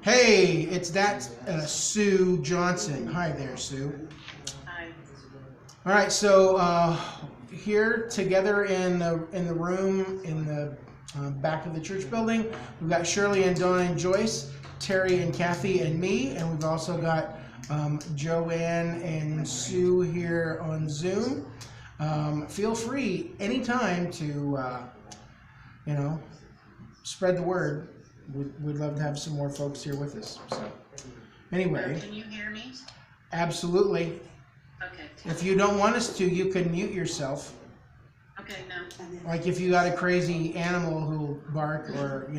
Hey, it's that Sue Johnson. Hi there, Sue. Hi. All right, so here together in the room in the back of the church building, we've got Shirley and Donna and Joyce, Terry and Kathy and me, and we've also got Joanne and Sue here on Zoom. Feel free anytime to spread the word. We'd love to have some more folks here with us. So, anyway. Can you hear me? Absolutely. Okay. If you don't want us to, you can mute yourself. Okay, no. Like if you got a crazy animal who'll bark, or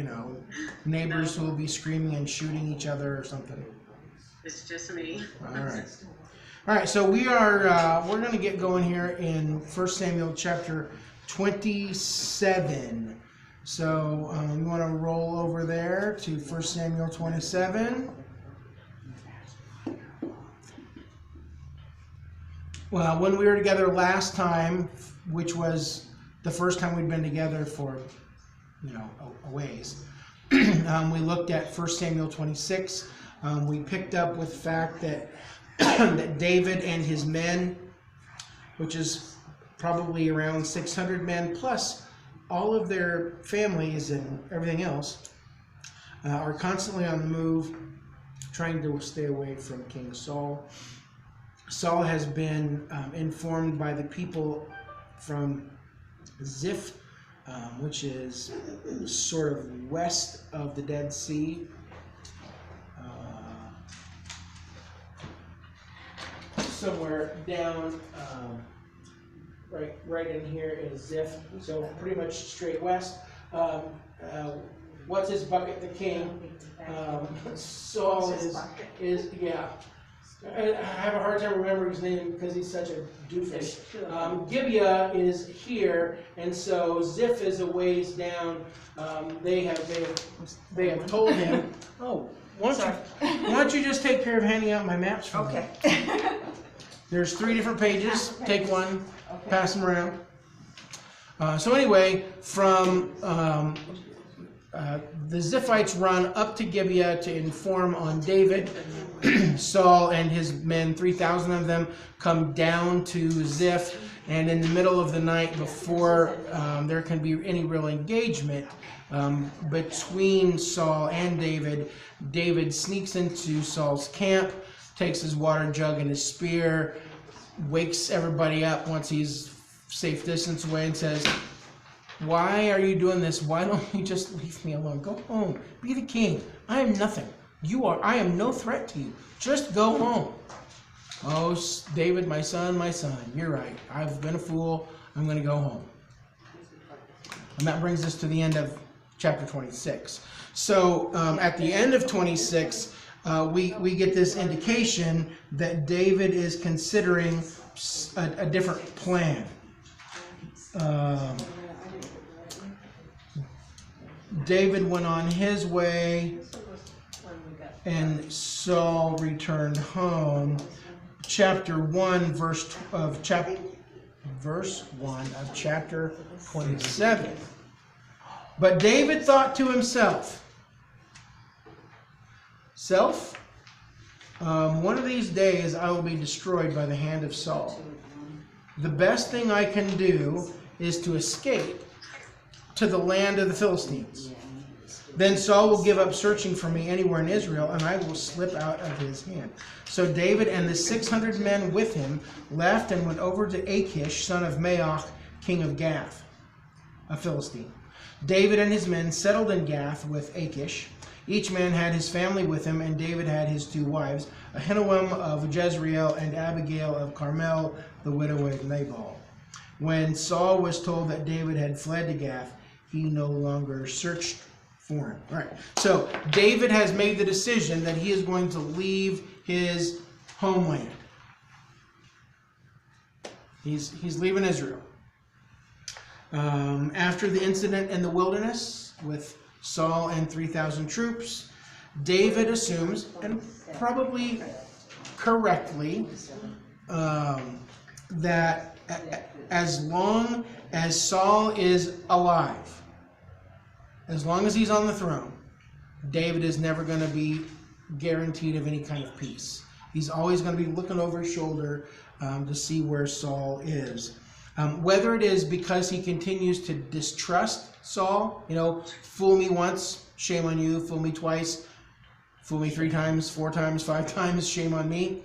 neighbors who'll be screaming and shooting each other or something. It's just me. All right. All right. So we're going to get going here in 1 Samuel chapter 27. So you want to roll over there to 1 Samuel 27. Well, when we were together last time, which was the first time we'd been together for, a ways, we looked at 1 Samuel 26. We picked up with the fact that that David and his men, which is probably around 600 men, plus all of their families and everything else, are constantly on the move, trying to stay away from King Saul. Saul has been informed by the people from Ziph, which is sort of west of the Dead Sea. Somewhere down, right in here is Ziph, so pretty much straight west. What's his bucket? The king. Saul is yeah. I have a hard time remembering his name because he's such a doofus. Gibeah is here, and so Ziph is a ways down. They have told him, oh, why don't you just take care of handing out my maps for me? Okay. There's 3 different pages. Take one, pass them around. So anyway, from the Ziphites run up to Gibeah to inform on David. Saul and his men, 3,000 of them, come down to Ziph, and in the middle of the night, before there can be any real engagement between Saul and David, David sneaks into Saul's camp, takes his water jug and his spear, wakes everybody up once he's safe distance away, and says, "Why are you doing this? Why don't you just leave me alone? Go home. Be the king. I am nothing. I am no threat to you. Just go home." "Oh, David, my son, you're right. I've been a fool. I'm going to go home." And that brings us to the end of chapter 26. So at the end of 26, we get this indication that David is considering a different plan. David went on his way, and Saul returned home. Chapter 1, verse 1 of chapter 27. But David thought to himself, one of these days I will be destroyed by the hand of Saul. The best thing I can do is to escape to the land of the Philistines. Then Saul will give up searching for me anywhere in Israel, and I will slip out of his hand. So David and the 600 men with him left and went over to Achish, son of Maoch, king of Gath, a Philistine. David and his men settled in Gath with Achish. Each man had his family with him, and David had his 2 wives, Ahinoam of Jezreel and Abigail of Carmel, the widow of Nabal. When Saul was told that David had fled to Gath, he no longer searched for him. All right. So David has made the decision that he is going to leave his homeland. He's leaving Israel. After the incident in the wilderness with Saul and 3,000 troops, David assumes, and probably correctly, that as long as Saul is alive, as long as he's on the throne, David is never going to be guaranteed of any kind of peace. He's always going to be looking over his shoulder to see where Saul is. Whether it is because he continues to distrust Saul, fool me once, shame on you, fool me twice, fool me 3 times, 4 times, 5 times, shame on me.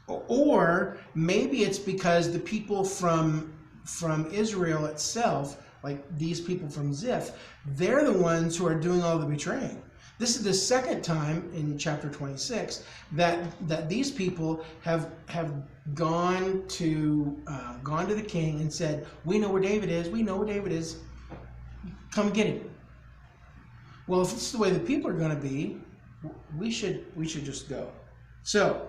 Or maybe it's because the people from Israel itself, like these people from Ziph, they're the ones who are doing all the betraying. This is the second time in chapter 26 that these people have gone to the king and said, "We know where David is. We know where David is. Come get him." Well, if this is the way the people are going to be, we should just go. So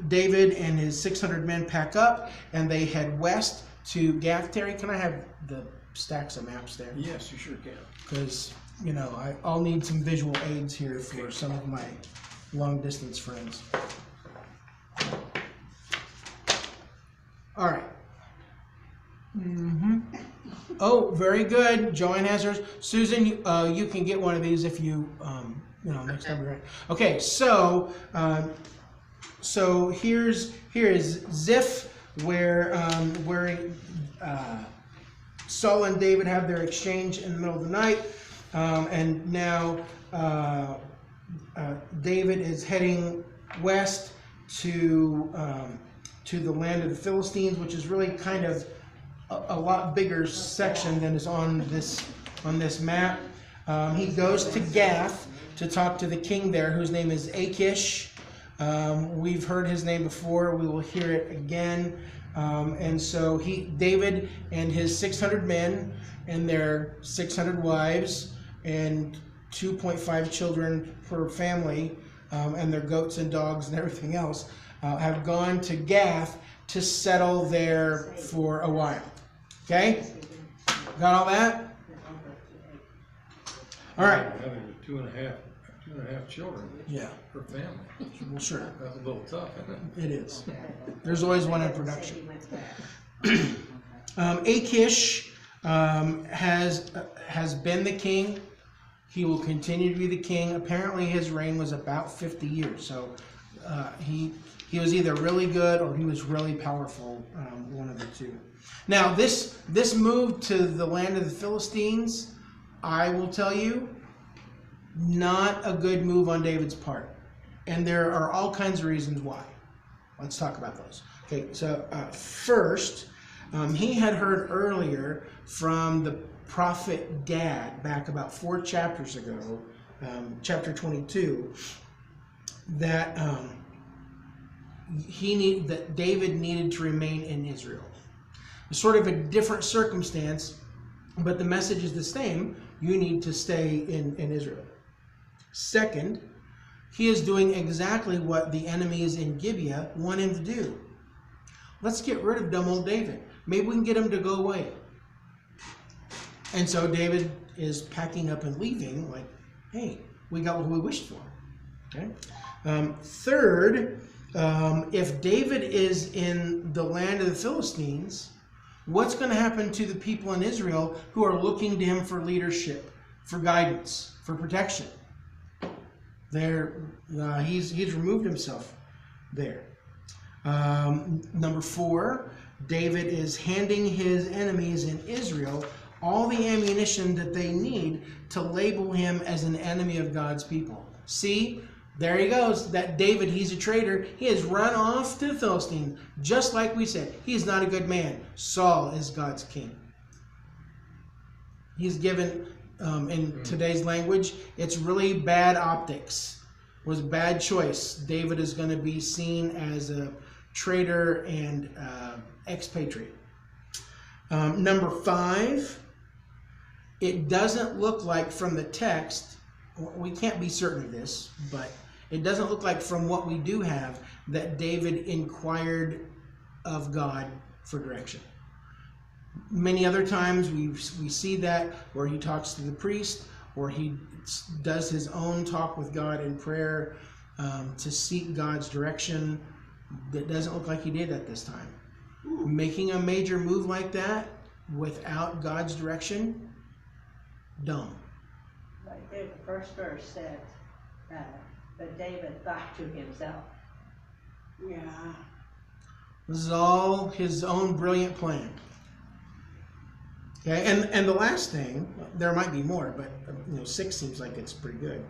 David and his 600 men pack up and they head west to Gath. Terry, can I have the stacks of maps there? Yes, you sure can. Because I'll need some visual aids here for some of my long distance friends. All right. Oh, very good. Joanne has hers. Susan, you can get one of these if you next time you're right. Okay, so here's Ziph, where Saul and David have their exchange in the middle of the night, and now David is heading west to the land of the Philistines, which is really kind of a lot bigger section than is on this map. He goes to Gath to talk to the king there, whose name is Achish. We've heard his name before. We will hear it again. And so David and his 600 men and their 600 wives and 2.5 children per family, and their goats and dogs and everything else, have gone to Gath to settle there for a while. Okay? Got all that? All right. Having two and a half children. Yeah. Per family. Well, sure. That's a little tough, isn't it? It is. There's always one in production. Achish has been the king. He will continue to be the king. Apparently, his reign was about 50 years. So he was either really good or he was really powerful, one of the two. Now, this move to the land of the Philistines, I will tell you, not a good move on David's part. And there are all kinds of reasons why. Let's talk about those. Okay, so first, he had heard earlier from the prophet Gad, back about 4 chapters ago, chapter 22, that that David needed to remain in Israel. Sort of a different circumstance, but the message is the same. You need to stay in Israel. Second, he is doing exactly what the enemies in Gibeah want him to do. Let's get rid of dumb old David. Maybe we can get him to go away. And so David is packing up and leaving, like, hey, we got what we wished for. Okay. Third, if David is in the land of the Philistines, what's going to happen to the people in Israel who are looking to him for leadership, for guidance, for protection? He's removed himself there. Number 4, David is handing his enemies in Israel all the ammunition that they need to label him as an enemy of God's people. See, there he goes. That David, he's a traitor. He has run off to the Philistines, just like we said. He is not a good man. Saul is God's king. He's given, in today's language, it's really bad optics. It was a bad choice. David is going to be seen as a traitor and expatriate. Number 5, it doesn't look like from the text, we can't be certain of this, but it doesn't look like from what we do have that David inquired of God for direction. Many other times we see that where he talks to the priest, or he does his own talk with God in prayer to seek God's direction. That doesn't look like he did at this time. Making a major move like that without God's direction, dumb. Right there, the first verse said, but David thought to himself. Yeah. This is all his own brilliant plan. Okay, and the last thing, there might be more, but 6 seems like it's pretty good.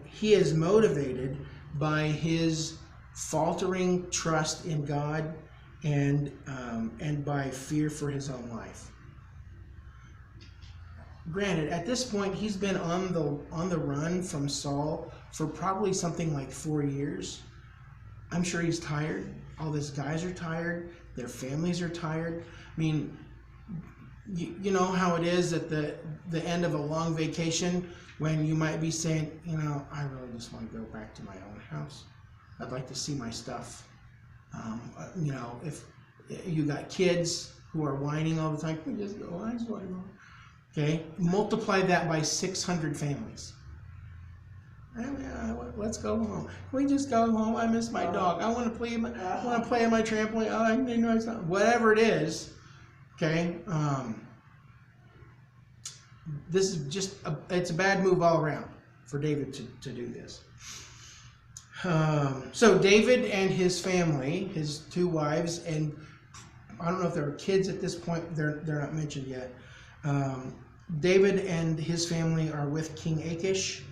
He is motivated by his faltering trust in God and by fear for his own life. Granted, at this point, he's been on the run from Saul for probably something like 4 years. I'm sure he's tired. All his guys are tired. Their families are tired. I mean, you know how it is at the end of a long vacation when you might be saying, I really just want to go back to my own house. I'd like to see my stuff. If you got kids who are whining all the time, can we just go? I just want to go. Okay, multiply that by 600 families. Let's go home. Can we just go home? I miss my dog. I want to play. I want to play on my trampoline. Oh, I know it's not. Whatever it is. Okay. This is just it's a bad move all around for David to do this. So David and his family, his 2 wives, and I don't know if there are kids at this point. They're not mentioned yet. David and his family are with King Achish,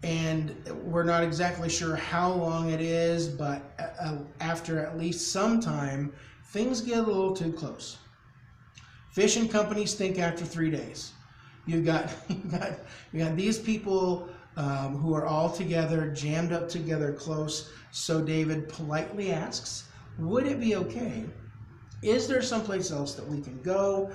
and we're not exactly sure how long it is, but after at least some time, things get a little too close. Fishing companies think after 3 days. You got these people who are all together, jammed up together close. So David politely asks, would it be okay? Is there someplace else that we can go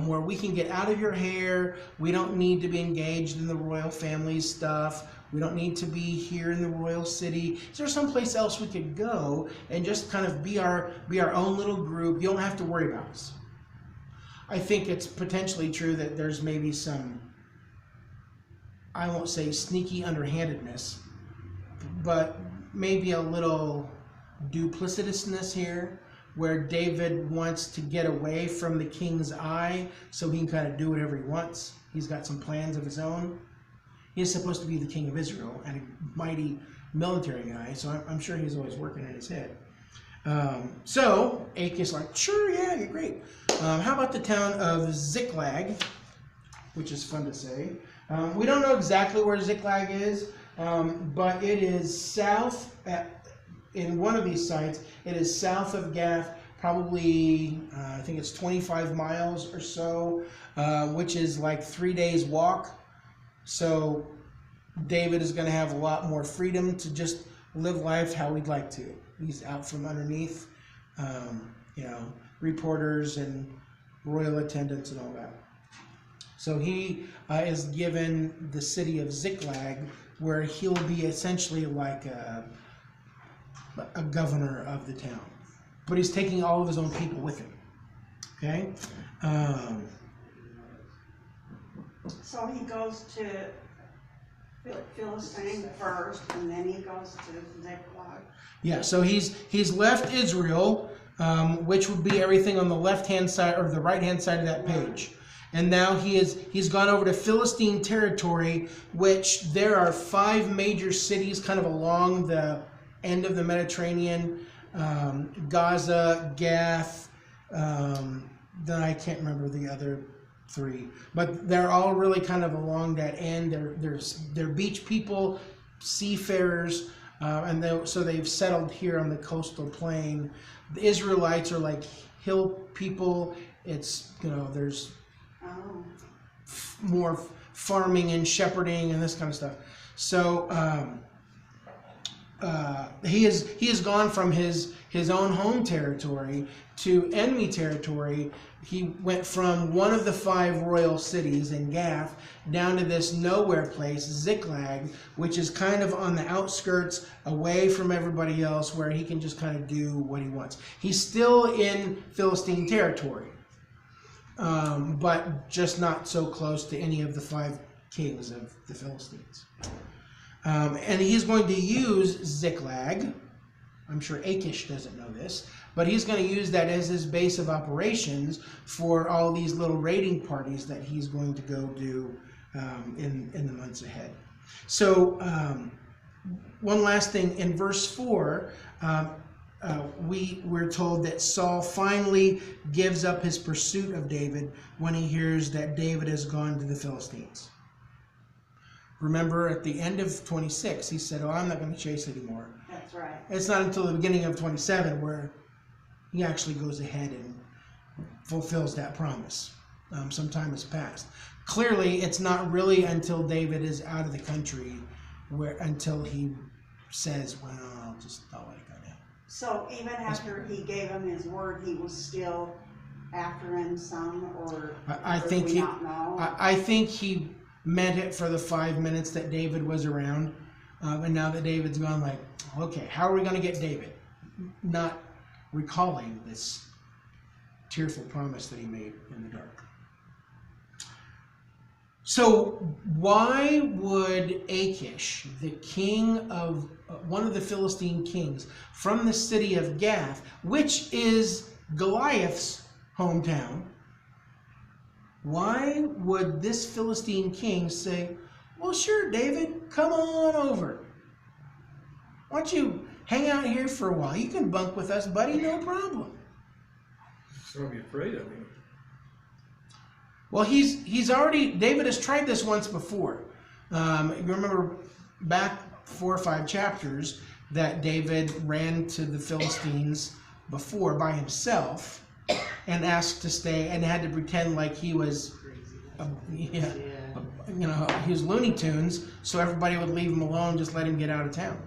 where we can get out of your hair? We don't need to be engaged in the royal family stuff. We don't need to be here in the royal city. Is there someplace else we could go and just kind of be our own little group? You don't have to worry about us. I think it's potentially true that there's maybe some, I won't say sneaky underhandedness, but maybe a little duplicitousness here, where David wants to get away from the king's eye so he can kind of do whatever he wants. He's got some plans of his own. He's supposed to be the king of Israel and a mighty military guy, so I'm sure he's always working in his head. So Achish like, sure, yeah, you're great. How about the town of Ziklag, which is fun to say. We don't know exactly where Ziklag is, but it is south in one of these sites. It is south of Gath, probably I think it's 25 miles or so, which is like 3 days walk. So David is going to have a lot more freedom to just live life how we'd like to. He's out from underneath, reporters and royal attendants and all that. So he is given the city of Ziklag, where he'll be essentially like a governor of the town. But he's taking all of his own people with him. Okay? So he goes to Philistine first, and then he goes to Ziklag. Yeah, so he's left Israel, which would be everything on the left-hand side or the right-hand side of that page. And now he's gone over to Philistine territory, which there are 5 major cities kind of along the end of the Mediterranean. Gaza, Gath, then I can't remember the other 3. But they're all really kind of along that end. They're beach people, seafarers, so they've settled here on the coastal plain. The Israelites are like hill people. It's, there's more farming and shepherding and this kind of stuff. So he has gone from his own home territory to enemy territory. He went from one of the 5 royal cities in Gath down to this nowhere place, Ziklag, which is kind of on the outskirts, away from everybody else, where he can just kind of do what he wants. He's still in Philistine territory, but just not so close to any of the 5 kings of the Philistines. And he's going to use Ziklag. I'm sure Achish doesn't know this, but he's going to use that as his base of operations for all these little raiding parties that he's going to go do in the months ahead. So one last thing, in verse 4, we're told that Saul finally gives up his pursuit of David when he hears that David has gone to the Philistines. Remember, at the end of 26, he said, "Oh, I'm not going to chase anymore." That's right. It's not until the beginning of 27 where he actually goes ahead and fulfills that promise. Some time has passed. Clearly, it's not really until David is out of the country until he says, "Well, I'll let it go now." So even after he gave him his word, he was still after him some, or I think do we he, not know? I think he meant it for the 5 minutes that David was around, and now that David's gone, like, okay, how are we going to get David? Not recalling this tearful promise that he made in the dark. So why would Achish, the king of one of the Philistine kings from the city of Gath, which is Goliath's hometown, why would this Philistine king say, "Well, sure, David, come on over. Why don't you hang out here for a while? You can bunk with us, buddy, no problem." So be afraid of him. Well, David has tried this once before. You remember back 4 or 5 chapters that David ran to the Philistines before by himself and asked to stay and had to pretend like he was, he was Looney Tunes, so everybody would leave him alone, just let him get out of town.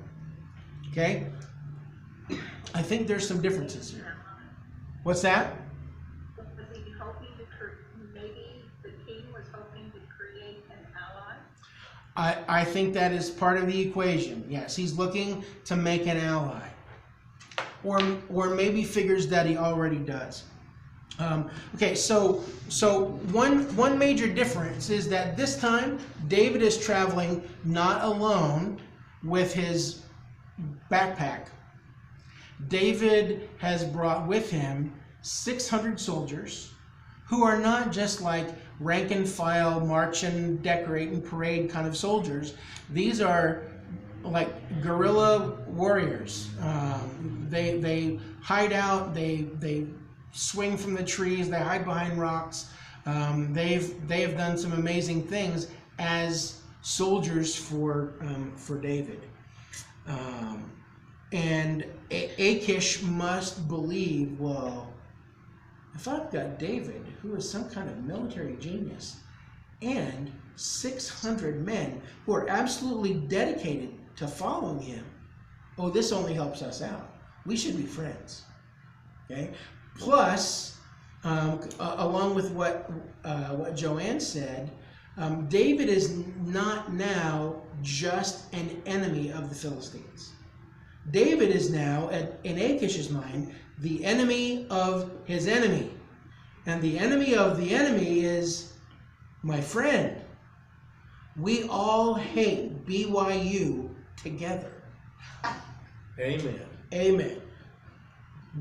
Okay? I think there's some differences here. What's that? Was he hoping maybe the king was hoping to create an ally? I think that is part of the equation. Yes, he's looking to make an ally. Or maybe figures that he already does. Okay, so one major difference is that this time David is traveling not alone with his backpack. David has brought with him 600 soldiers who are not just like rank and file, march and decorate and parade kind of soldiers. These are like guerrilla warriors. They hide out, they swing from the trees, they hide behind rocks. They have done some amazing things as soldiers for David. And Achish must believe, well, if I've got David, who is some kind of military genius, and 600 men who are absolutely dedicated to following him, oh, this only helps us out. We should be friends. Okay? Plus, along with what Joanne said, David is not now just an enemy of the Philistines. David is now, in Achish's mind, the enemy of his enemy. And the enemy of the enemy is my friend. We all hate BYU together. Amen. Amen.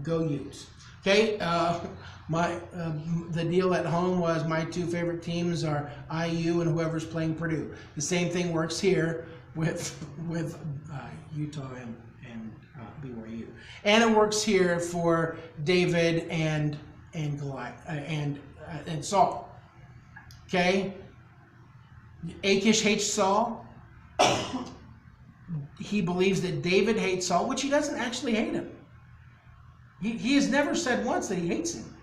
Go Utes. Okay, the deal at home was my 2 favorite teams are IU and whoever's playing Purdue. The same thing works here with Utah and BYU, and it works here for David and Goliath and Saul. Okay, Achish hates Saul. He believes that David hates Saul, which he doesn't actually hate him. He has never said once that he hates him.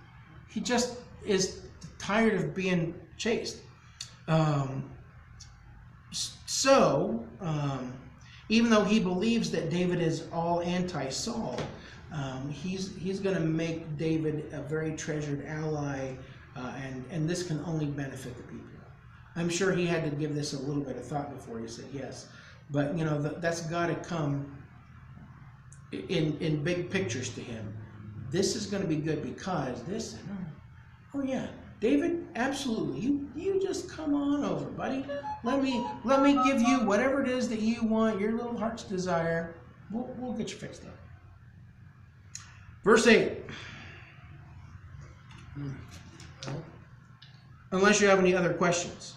He just is tired of being chased. Even though he believes that David is all anti-Saul, he's going to make David a very treasured ally, and this can only benefit the people. I'm sure he had to give this a little bit of thought before he said yes. But, that's got to come in big pictures to him. This is going to be good because this, oh yeah, David, absolutely. You just come on over, buddy. Let me give you whatever it is that you want, your little heart's desire. We'll get you fixed up. Verse 8. Unless you have any other questions.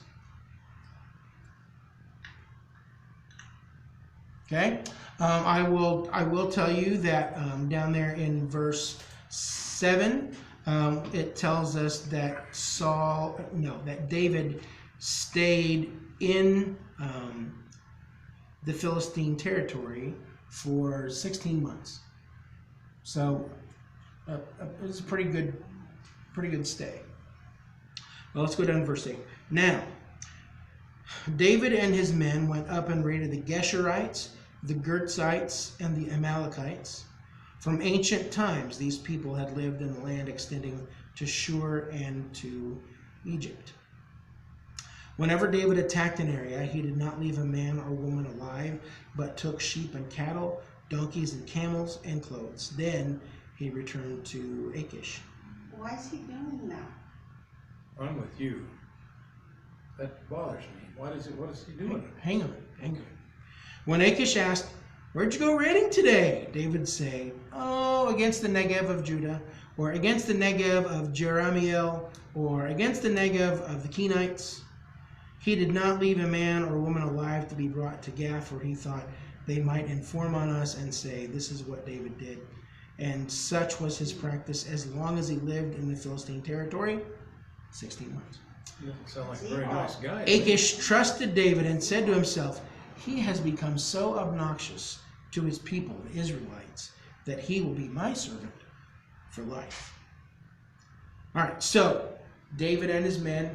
Okay, I will tell you that down there in verse 7, it tells us that that David stayed in the Philistine territory for 16 months. So it was a pretty good stay. Well, let's go down to verse 8. Now, David and his men went up and raided the Geshurites, the Girzites, and the Amalekites. From ancient times, these people had lived in the land extending to Shur and to Egypt. Whenever David attacked an area, he did not leave a man or woman alive, but took sheep and cattle, donkeys and camels, and clothes. Then he returned to Achish. Why is he doing that? I'm with you. That bothers me. What is he doing? Hang on. When Achish asked, "Where'd you go raiding today?" David would say, "Oh, against the Negev of Judah, or against the Negev of Jerahmeel, or against the Negev of the Kenites." He did not leave a man or woman alive to be brought to Gath, for he thought they might inform on us and say, "This is what David did." And such was his practice as long as he lived in the Philistine territory, 16 months. You don't sound like a very nice guy. Achish trusted David and said to himself, "He has become so obnoxious to his people, the Israelites, that he will be my servant for life." All right, so David and his men,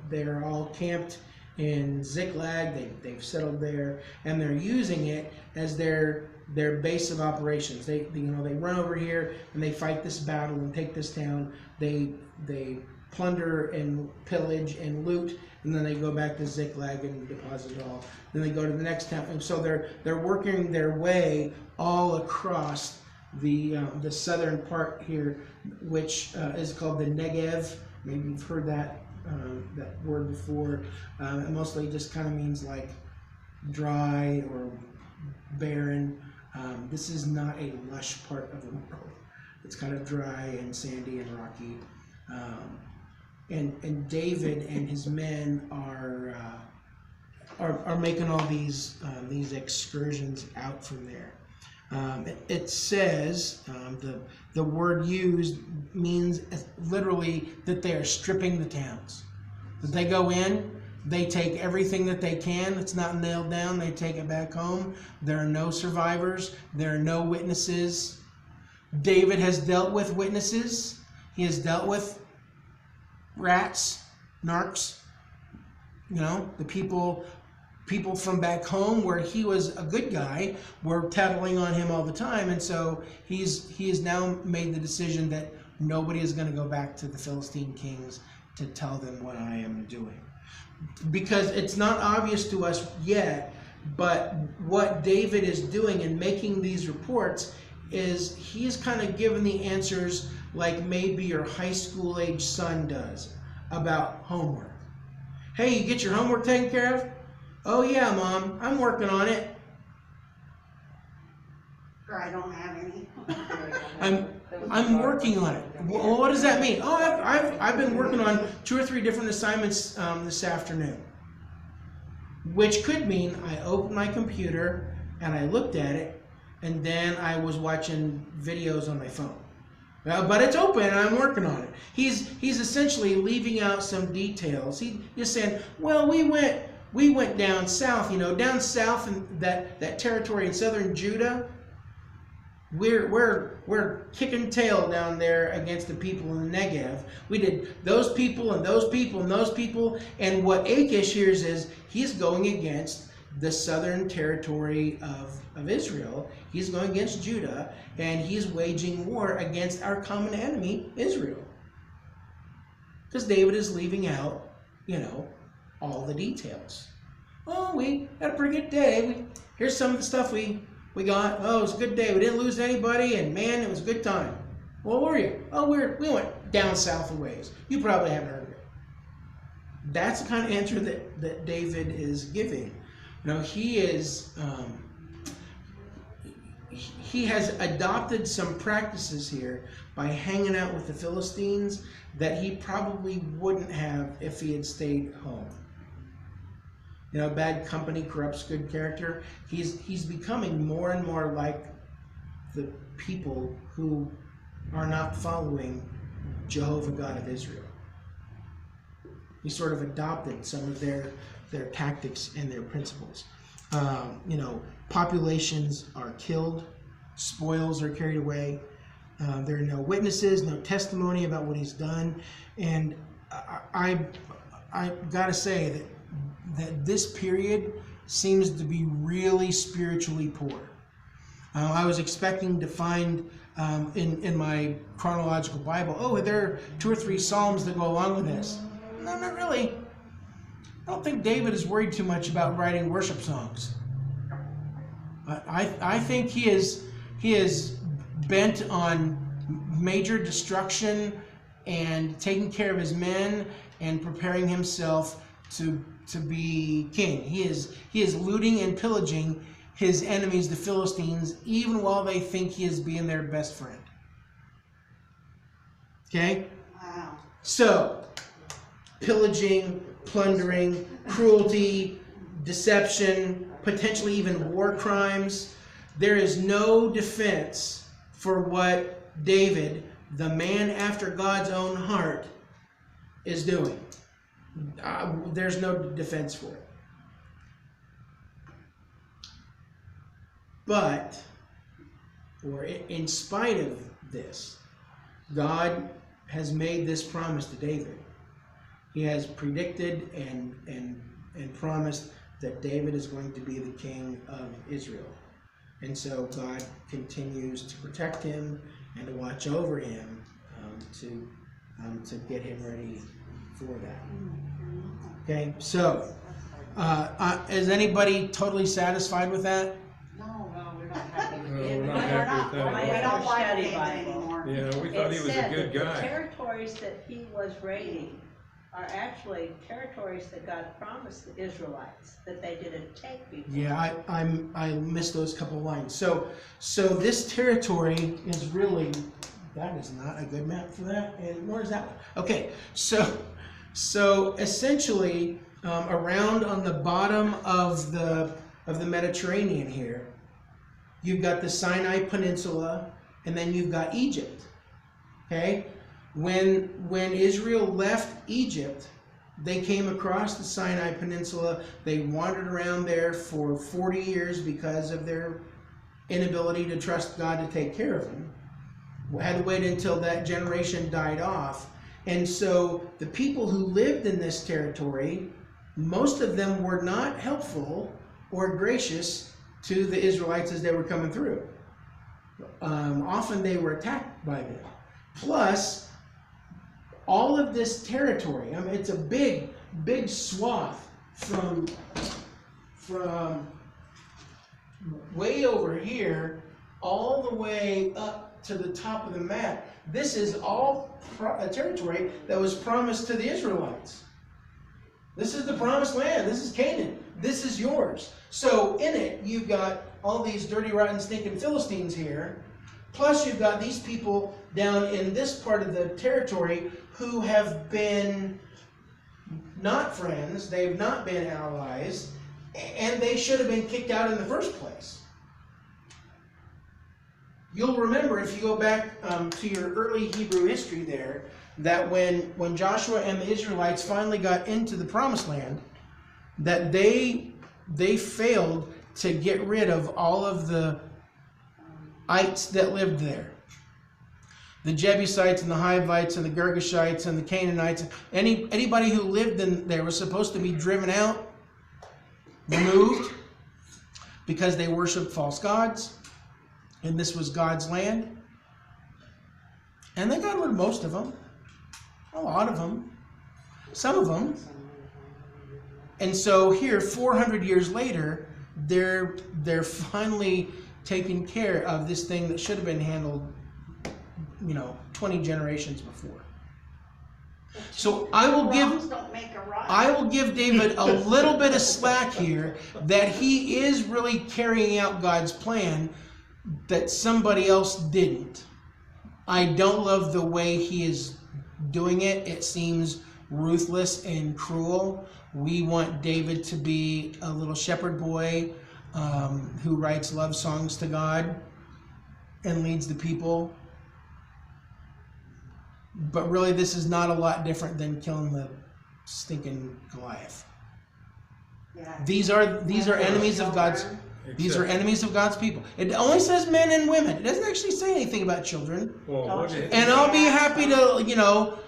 they're all camped in Ziklag. They've settled there, and they're using it as their base of operations. They run over here and they fight this battle and take this town. They plunder and pillage and loot, and then they go back to Ziklag and deposit it all. Then they go to the next town, and so they're working their way all across the southern part here, which is called the Negev. Maybe you've heard that word before. It mostly just kind of means like dry or barren. This is not a lush part of the world. It's kind of dry and sandy and rocky. And David and his men are making all these excursions out from there. It says the word used means literally that they are stripping the towns. That they go in, they take everything that they can that's not nailed down, they take it back home. There are no survivors. There are no witnesses. David has dealt with witnesses. He has dealt with rats, narcs, the people from back home where he was a good guy were tattling on him all the time, and so he has now made the decision that nobody is going to go back to the Philistine kings to tell them what I am doing. Because it's not obvious to us yet, but what David is doing in making these reports is he's kind of giving the answers like maybe your high school age son does about homework. Hey, you get your homework taken care of? Oh yeah, Mom, I'm working on it. Or I don't have any. I'm working on it. Well, what does that mean? Oh, I've been working on 2 or 3 different assignments this afternoon. Which could mean I opened my computer and I looked at it, and then I was watching videos on my phone. But it's open and I'm working on it. He's essentially leaving out some details. He's saying, well, we went down south, down south in that territory in southern Judah. We're kicking tail down there against the people in the Negev. We did those people and those people and those people. And what Achish hears is he's going against the southern territory of Israel. He's going against Judah, and he's waging war against our common enemy, Israel. Because David is leaving out, all the details. Oh, we had a pretty good day. Here's some of the stuff we got. Oh, it was a good day. We didn't lose anybody, and man, it was a good time. Well, where were you? Oh, we went down south a ways. You probably haven't heard of it. That's the kind of answer that David is giving. He has adopted some practices here by hanging out with the Philistines that he probably wouldn't have if he had stayed home. You know, bad company corrupts good character. He's becoming more and more like the people who are not following Jehovah God of Israel. He sort of adopted some of their tactics and their principles. You know, populations are killed, spoils are carried away. There are no witnesses, no testimony about what he's done, and I gotta say that this period seems to be really spiritually poor. I was expecting to find in my chronological Bible, oh, there are 2 or 3 Psalms that go along with this. No, not really. I don't think David is worried too much about writing worship songs. I think he is bent on major destruction and taking care of his men and preparing himself to be king. He is looting and pillaging his enemies, the Philistines, even while they think he is being their best friend. Okay? Wow. So, pillaging, plundering, cruelty, deception, potentially even war crimes. There is no defense for what David, the man after God's own heart, is doing. There's no defense for it. But, or in spite of this, God has made this promise to David. He has predicted and promised that David is going to be the king of Israel. And so God continues to protect him and to watch over him to get him ready for that. Okay, so is anybody totally satisfied with that? No, we're not happy with No, it. we're not happy with that. We don't like Study David Bible. anymore. Yeah, we thought he was a good The guy. territories that he was raiding are actually territories that God promised the Israelites that they didn't take before. Yeah, I missed those couple lines. So this territory is really, that is not a good map for that, and nor is that one. Okay, so essentially around on the bottom of the Mediterranean here, you've got the Sinai Peninsula, and then you've got Egypt. Okay, when Israel left Egypt, they came across the Sinai Peninsula. They wandered around there for 40 years because of their inability to trust God to take care of them. We had to wait until that generation died off. And so the people who lived in this territory, most of them were not helpful or gracious to the Israelites as they were coming through. Often they were attacked by them. Plus, all of this territory, I mean, it's a big swath from way over here all the way up to the top of the map. This is all a territory that was promised to the Israelites. This is the promised land. This is Canaan. This is yours. So in it, you've got all these dirty, rotten, stinking Philistines here. Plus you've got these people down in this part of the territory who have been not friends, they've not been allies, and they should have been kicked out in the first place. You'll remember, if you go back to your early Hebrew history there, that when Joshua and the Israelites finally got into the Promised Land, that they failed to get rid of all of the ites that lived there. The Jebusites and the Hivites and the Girgashites and the Canaanites, anybody who lived in there was supposed to be driven out, removed, because they worshiped false gods, and this was God's land. And they got rid of most of them, a lot of them, some of them. And so here, 400 years later, they're finally taking care of this thing that should have been handled 20 generations before. So I will give David a little bit of slack here, that he is really carrying out God's plan that somebody else didn't. I don't love the way he is doing it. It seems ruthless and cruel, We want David to be a little shepherd boy who writes love songs to God and leads the people. But really, this is not a lot different than killing the stinking Goliath. Yeah. These are enemies of God's. These are enemies of God's people. It only says men and women. It doesn't actually say anything about children. Well, what did, And I'll be happy to,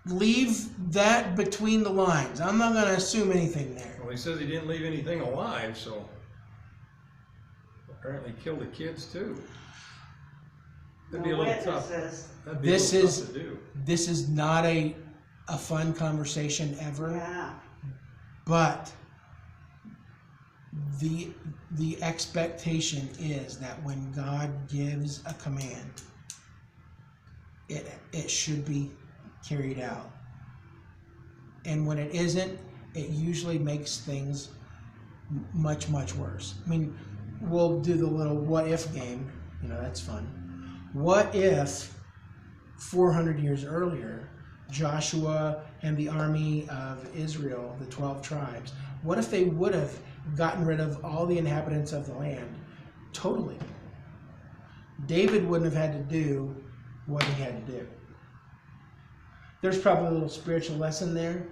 leave that between the lines. I'm not going to assume anything there. well, he says he didn't leave anything alive, so apparently killed the kids too. That'd be a No little tough. witnesses. That'd be a This little is- tough to do. This is not a fun conversation ever, Yeah. but the expectation is that when God gives a command, it should be carried out. And when it isn't, it usually makes things much, much worse. I mean, we'll do the little what if game, that's fun. What if 400 years earlier, Joshua and the army of Israel, the 12 tribes, what if they would have gotten rid of all the inhabitants of the land totally? David wouldn't have had to do what he had to do. There's probably a little spiritual lesson there.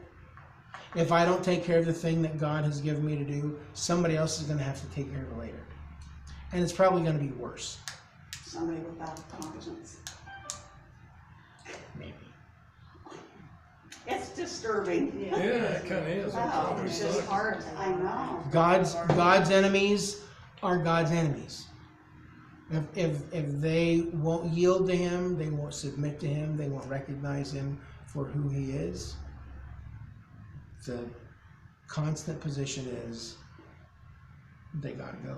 If I don't take care of the thing that God has given me to do, somebody else is going to have to take care of it later. And it's probably going to be worse. Somebody without a conscience. Maybe. It's disturbing. Yeah, it kinda is. Wow, it's just hard, I know. God's enemies are God's enemies. If they won't yield to him, they won't submit to him, they won't recognize him for who he is, the constant position is they gotta go.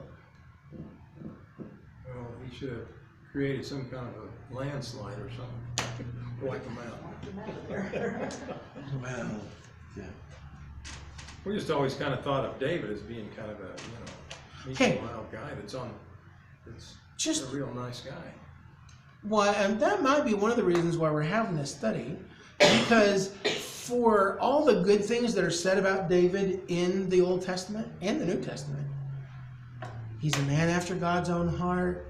Well, he should have created some kind of a landslide or something, wipe them out. Well, yeah. We just always kind of thought of David as being kind of a, meek Hey. and mild guy that's Just a real nice guy. Well, and that might be one of the reasons why we're having this study, because for all the good things that are said about David in the Old Testament and the New Testament, he's a man after God's own heart.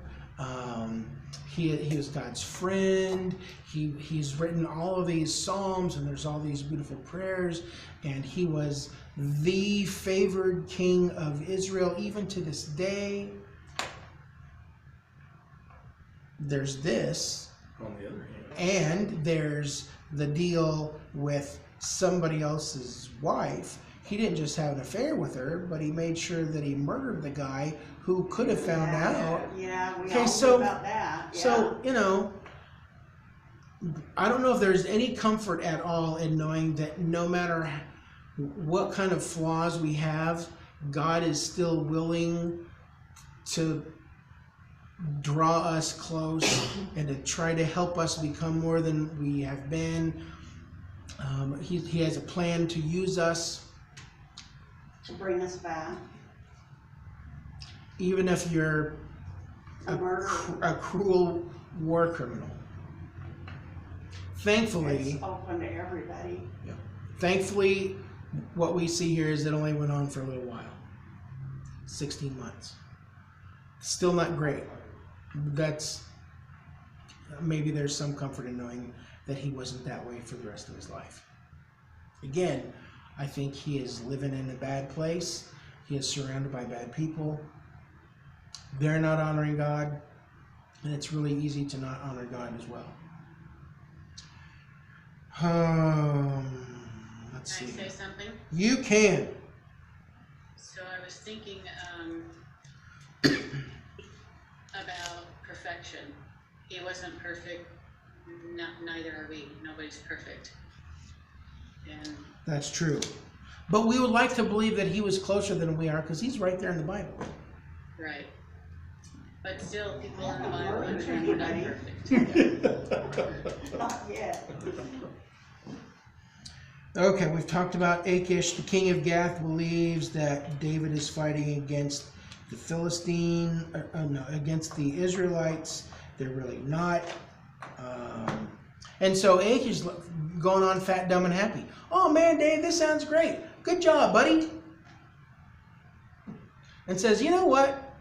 He was God's friend. He's written all of these psalms, and there's all these beautiful prayers, and he was the favored king of Israel even to this day. There's this, On the other hand, and there's the deal with somebody else's wife. He didn't just have an affair with her, but he made sure that he murdered the guy who could have found out. Yeah, we Okay, all so- knew about that, yeah. So, I don't know if there's any comfort at all in knowing that no matter what kind of flaws we have, God is still willing to draw us close and to try to help us become more than we have been. He has a plan to use us, To bring us back, even if you're a murder, a cruel war criminal. Thankfully, it's open to everybody. Thankfully, what we see here is it only went on for a little while. 16 months. Still not great. Maybe there's some comfort in knowing that he wasn't that way for the rest of his life. Again, I think he is living in a bad place. He is surrounded by bad people. They're not honoring God, and it's really easy to not honor God as well. Let's Can I see. say something? You can. So I was thinking, about perfection. He wasn't perfect, neither are we. Nobody's perfect. And That's true. But we would like to believe that he was closer than we are because he's right there in the Bible. right. But still, people in the Bible are Murdered not anybody. perfect. Not yet. Okay, we've talked about Achish. The king of Gath believes that David is fighting against the against the Israelites. They're really not. And so Achish going on fat, dumb, and happy. Oh man, Dave, this sounds great. good job, buddy. And says, you know what?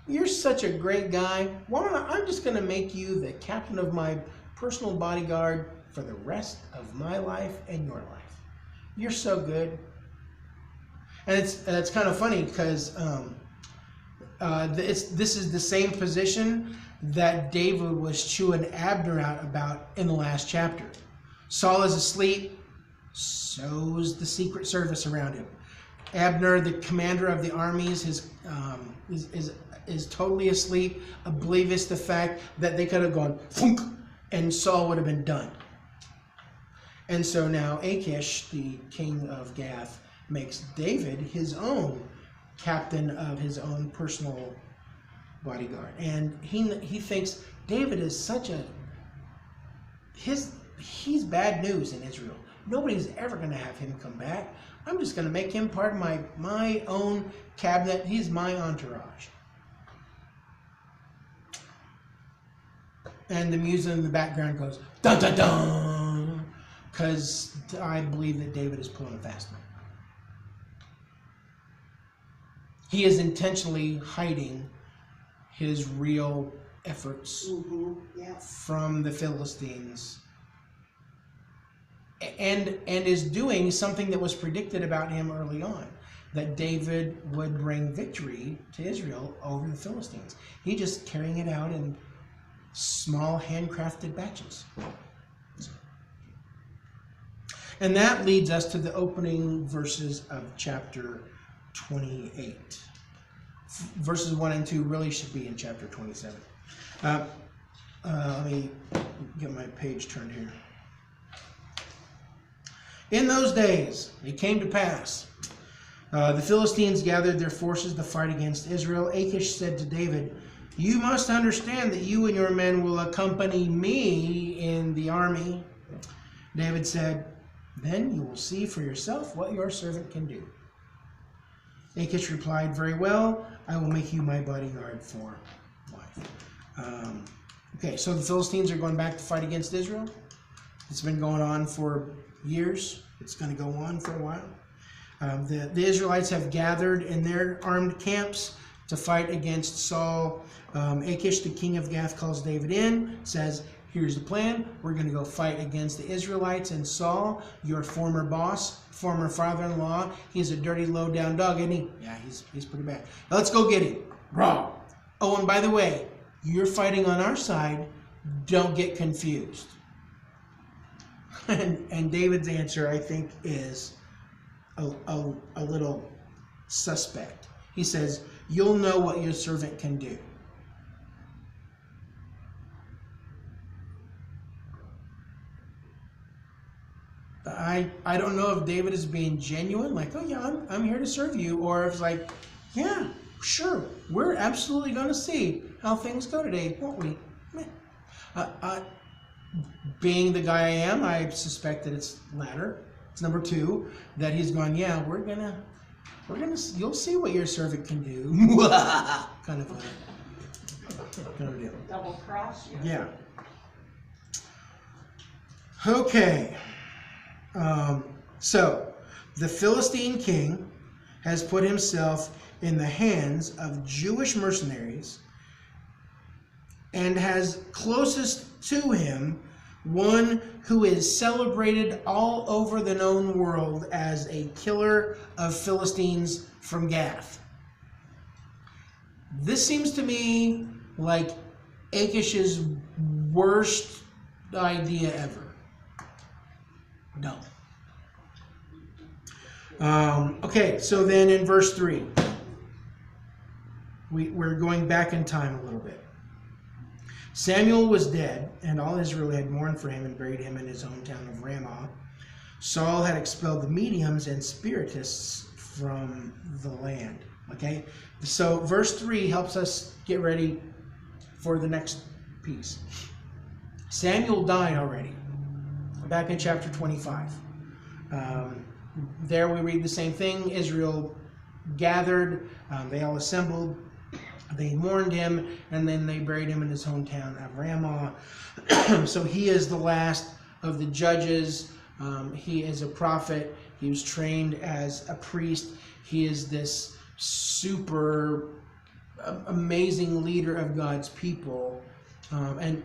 You're such a great guy. I'm just going to make you the captain of my personal bodyguard for the rest of my life and your life. You're so good. And it's kind of funny because this is the same position that David was chewing Abner out about in the last chapter. Saul is asleep, so's the secret service around him. Abner, the commander of the armies, is totally asleep, oblivious to the fact that they could have gone thunk, and Saul would have been done. And so now Achish, the king of Gath, makes David his own captain of his own personal bodyguard. And he thinks David is such a... He's bad news in Israel. Nobody's ever going to have him come back. I'm just going to make him part of my own cabinet. He's my entourage. And the music in the background goes, dun dun dun, because I believe that David is pulling a fast one. He is intentionally hiding his real efforts from the Philistines, and is doing something that was predicted about him early on, that David would bring victory to Israel over the Philistines. He's just carrying it out in small handcrafted batches. And that leads us to the opening verses of chapter 28. Verses 1 and 2 really should be in chapter 27. Let me get my page turned here. In those days, it came to pass, the Philistines gathered their forces to fight against Israel. Achish said to David, "You must understand that you and your men will accompany me in the army." David said, "Then you will see for yourself what your servant can do." Achish replied, "Very well, I will make you my bodyguard for life." Okay, so the Philistines are going back to fight against Israel. It's been going on for years. It's going to go on for a while. The Israelites have gathered in their armed camps to fight against Saul. Achish, the king of Gath, calls David in, says, "Here's the plan. We're going to go fight against the Israelites, and Saul, your former boss, former father-in-law, he's a dirty, low-down dog, isn't he? Yeah, he's pretty bad. Let's go get him. Raw. Oh, and by the way, you're fighting on our side. Don't get confused." And David's answer, I think, is a little suspect. He says, "You'll know what your servant can do." I don't know if David is being genuine, like, "Oh yeah, I'm here to serve you," or if it's like, "Yeah, sure, we're absolutely going to see how things go today, won't we?" Being the guy I am, I suspect that it's latter. It's number 2, that he's going, "Yeah, we're gonna, you'll see what your servant can do." kind of deal. Double cross you. Yeah. Okay. So the Philistine king has put himself in the hands of Jewish mercenaries and has closest to him one who is celebrated all over the known world as a killer of Philistines from Gath. This seems to me like Achish's worst idea ever. No. Okay, so then in verse 3, we're going back in time a little bit. Samuel was dead, and all Israel had mourned for him and buried him in his hometown of Ramah. Saul had expelled the mediums and spiritists from the land. Okay, so verse 3 helps us get ready for the next piece. Samuel died already, back in chapter 25. There we read the same thing. Israel gathered, they all assembled, they mourned him, and then they buried him in his hometown of Ramah. So he is the last of the judges. He is a prophet. He was trained as a priest. He is this super amazing leader of God's people, and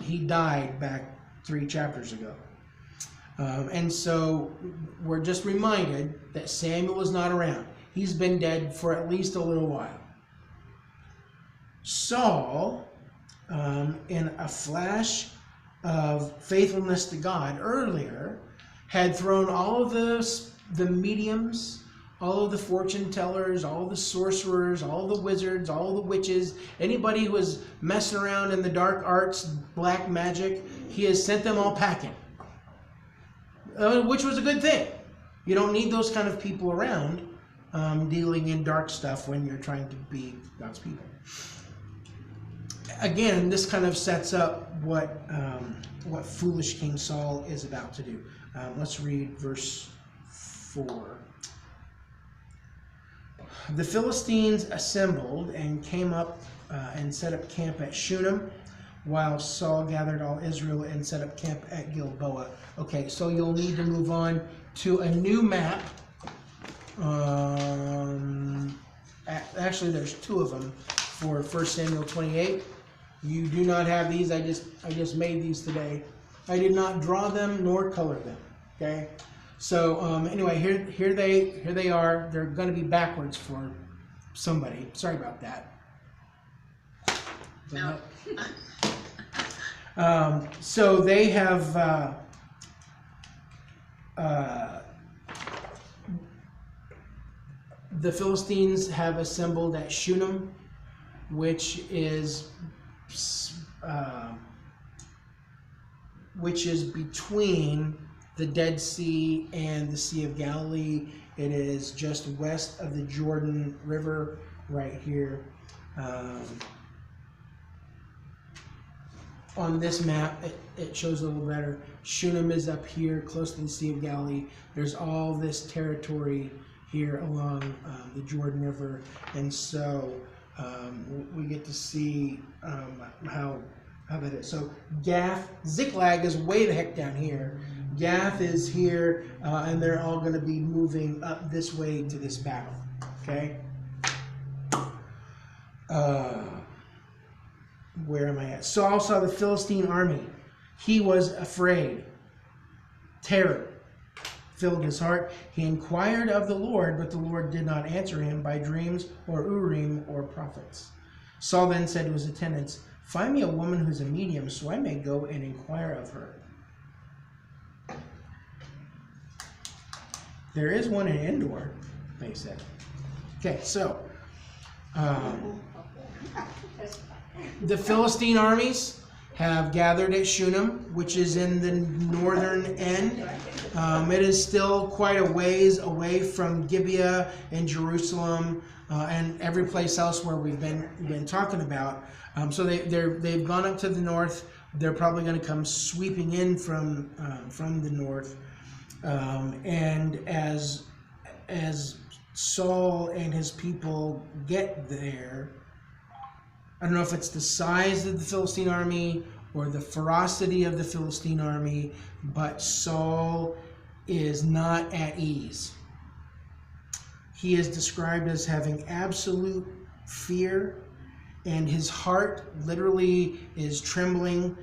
he died back 3 chapters ago. And so we're just reminded that Samuel is not around. He's been dead for at least a little while. Saul, in a flash of faithfulness to God earlier, had thrown all of the mediums, all of the fortune tellers, all the sorcerers, all the wizards, all the witches, anybody who was messing around in the dark arts, black magic, he has sent them all packing. Which was a good thing. You don't need those kind of people around dealing in dark stuff when you're trying to be God's people. Again, this kind of sets up what foolish King Saul is about to do. Let's read verse 4. The Philistines assembled and came up and set up camp at Shunem, while Saul gathered all Israel and set up camp at Gilboa. Okay, so you'll need to move on to a new map. Actually, there's 2 of them for 1 Samuel 28. You do not have these. I just made these today. I did not draw them nor color them. Okay. So anyway, here they are. They're going to be backwards for somebody. Sorry about that. No. So they have the Philistines have assembled at Shunem, which is between the Dead Sea and the Sea of Galilee. It is just west of the Jordan River, right here. On this map, it shows a little better. Shunem is up here, close to the Sea of Galilee. There's all this territory here along the Jordan River, and so we get to see how that is. So Gath, Ziklag is way the heck down here. Gath is here, and they're all going to be moving up this way to this battle. Okay. Where am I at? Saul saw the Philistine army. He was afraid. Terror filled his heart. He inquired of the Lord, but the Lord did not answer him by dreams or Urim or prophets. Saul then said to his attendants, "Find me a woman who's a medium, so I may go and inquire of her." There is one in Endor, they said. Okay, so the Philistine armies have gathered at Shunem, which is in the northern end. It is still quite a ways away from Gibeah and Jerusalem and every place else where we've been talking about. So they've gone up to the north. They're probably going to come sweeping in from the north. And as Saul and his people get there, I don't know if it's the size of the Philistine army or the ferocity of the Philistine army, but Saul is not at ease. He is described as having absolute fear, and his heart literally is trembling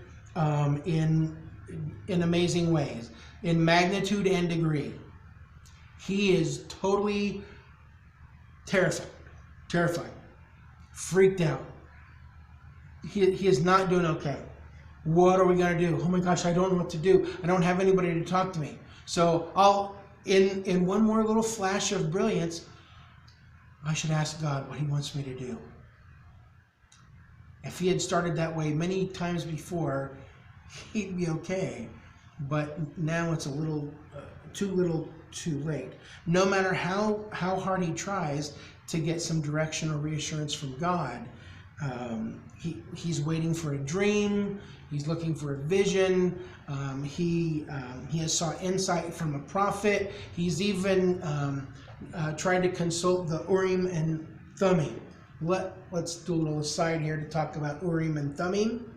in amazing ways, in magnitude and degree. He is totally terrified, freaked out. He is not doing okay. What are we going to do? Oh my gosh, I don't know what to do. I don't have anybody to talk to me. So I'll, in one more little flash of brilliance, I should ask God what he wants me to do. If he had started that way many times before, he'd be okay. But now it's a little too late. No matter how hard he tries to get some direction or reassurance from God, he's waiting for a dream. He's looking for a vision. He has sought insight from a prophet. He's even tried to consult the Urim and Thummim. Let's do a little aside here to talk about Urim and Thummim.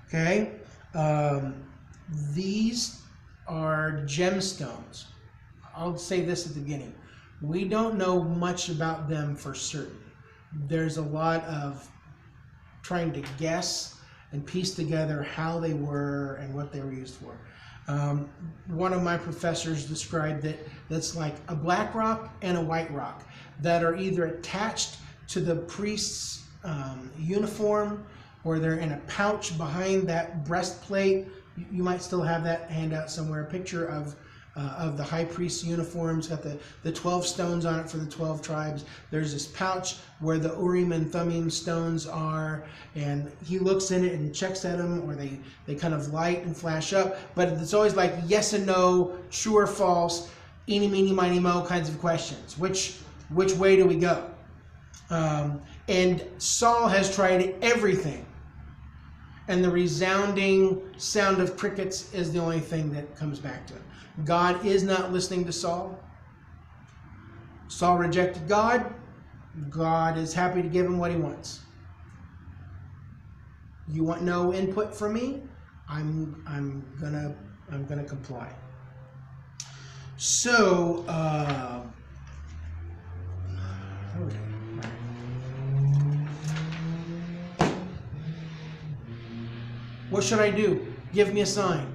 Okay, these are gemstones. I'll say this at the beginning. We don't know much about them for certain. There's a lot of trying to guess and piece together how they were and what they were used for. One of my professors described it that's like a black rock and a white rock that are either attached to the priest's uniform, or they're in a pouch behind that breastplate. You might still have that handout somewhere, a picture of the high priest's uniform. It's got the 12 stones on it for the 12 tribes. There's this pouch where the Urim and Thummim stones are, and he looks in it and checks at them, or they kind of light and flash up, but it's always like yes and no, true or false, eeny, meeny, miny, mo kinds of questions. Which way do we go? And Saul has tried everything, and the resounding sound of crickets is the only thing that comes back to him. God is not listening to Saul. Saul rejected God. God is happy to give him what he wants. You want no input from me? I'm gonna comply. So what should I do? Give me a sign.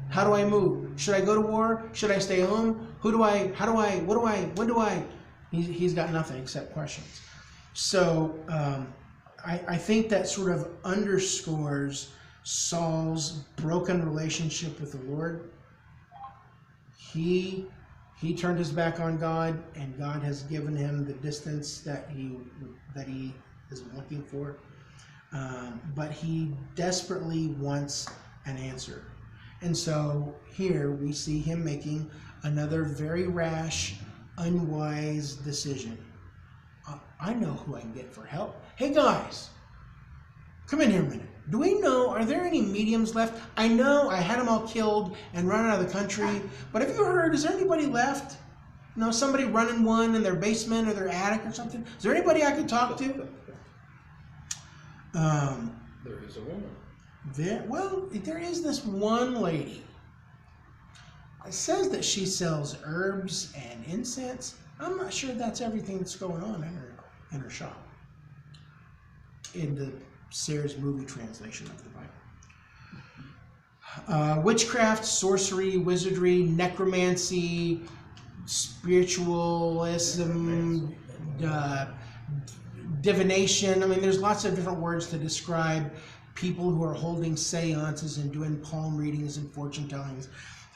How do I move? Should I go to war? Should I stay home? When do I? He's got nothing except questions. So I think that sort of underscores Saul's broken relationship with the Lord. He turned his back on God, and God has given him the distance that he is looking for. But he desperately wants an answer. And so here we see him making another very rash, unwise decision. I know who I can get for help. Hey guys, come in here a minute. Do we know, are there any mediums left? I know I had them all killed and run out of the country, but have you heard, is there anybody left? You know, somebody running one in their basement or their attic or something? Is there anybody I could talk to? There is a woman. There is this one lady. It says that she sells herbs and incense. I'm not sure that's everything that's going on in her shop. In the Sayers movie translation of the Bible. Witchcraft, sorcery, wizardry, necromancy, spiritualism, divination. I mean, there's lots of different words to describe people who are holding seances and doing palm readings and fortune tellings.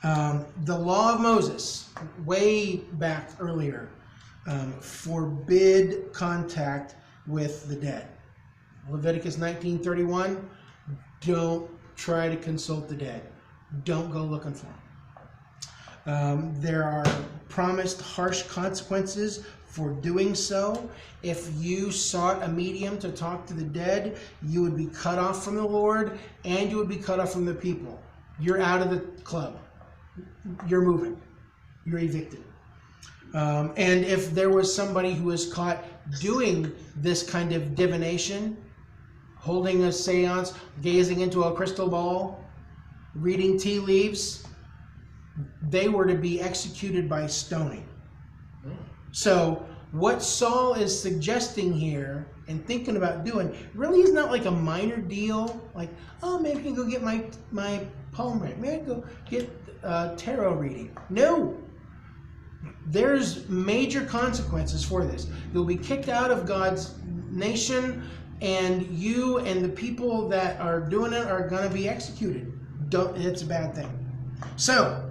The law of Moses, way back earlier, forbid contact with the dead. Leviticus 19:31, don't try to consult the dead. Don't go looking for them. There are promised harsh consequences for doing so. If you sought a medium to talk to the dead, you would be cut off from the Lord, and you would be cut off from the people. You're out of the club. You're moving. You're evicted. And if there was somebody who was caught doing this kind of divination, holding a seance, gazing into a crystal ball, reading tea leaves, they were to be executed by stoning. So what Saul is suggesting here and thinking about doing really is not like a minor deal, like, oh, maybe I can go get my palm read. Maybe I can go get tarot reading. No. There's major consequences for this. You'll be kicked out of God's nation, and you and the people that are doing it are going to be executed. It's a bad thing. So,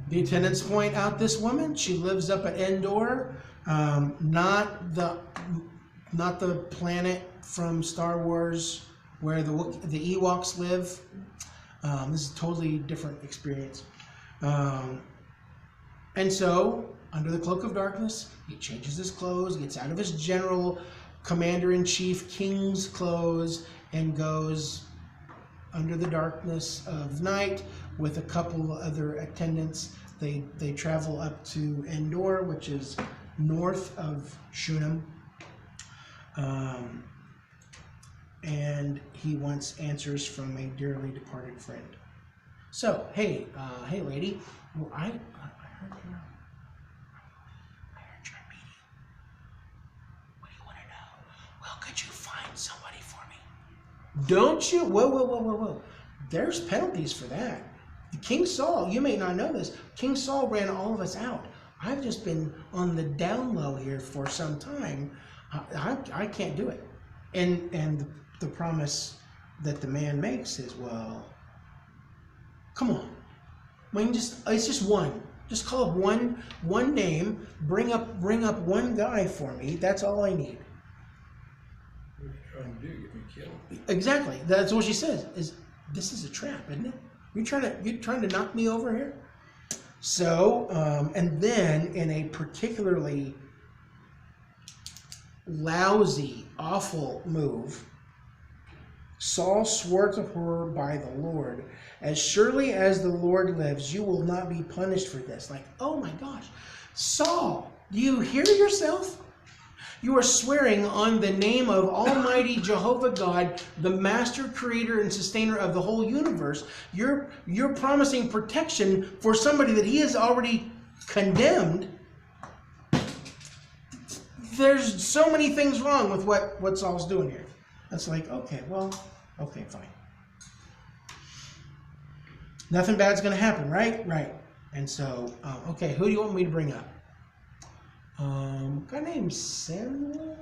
the attendants point out this woman. She lives up at Endor, not the planet from Star Wars where the Ewoks live. This is a totally different experience. And so, under the cloak of darkness, he changes his clothes, gets out of his general commander-in-chief king's clothes, and goes under the darkness of night with a couple other attendants. They travel up to Endor, which is north of Shunem, and he wants answers from a dearly departed friend. So, hey lady, well, I heard would you find somebody for me? Don't you? Whoa. There's penalties for that. King Saul, you may not know this, King Saul ran all of us out. I've just been on the down low here for some time. I can't do it. And the promise that the man makes is, well, come on. I mean, it's just one. Just call up one name. Bring up one guy for me. That's all I need. What are you trying to do? Get me killed? Exactly. That's what she says. This is a trap, isn't it? You're trying to knock me over here. So, and then in a particularly lousy, awful move, Saul swore to her by the Lord, as surely as the Lord lives, you will not be punished for this. Like, oh my gosh, Saul, do you hear yourself? You are swearing on the name of Almighty Jehovah God, the master, creator, and sustainer of the whole universe. You're promising protection for somebody that he has already condemned. There's so many things wrong with what Saul's doing here. That's like, okay, fine. Nothing bad's going to happen, right? Right. And so, okay, who do you want me to bring up? A guy named Samuel.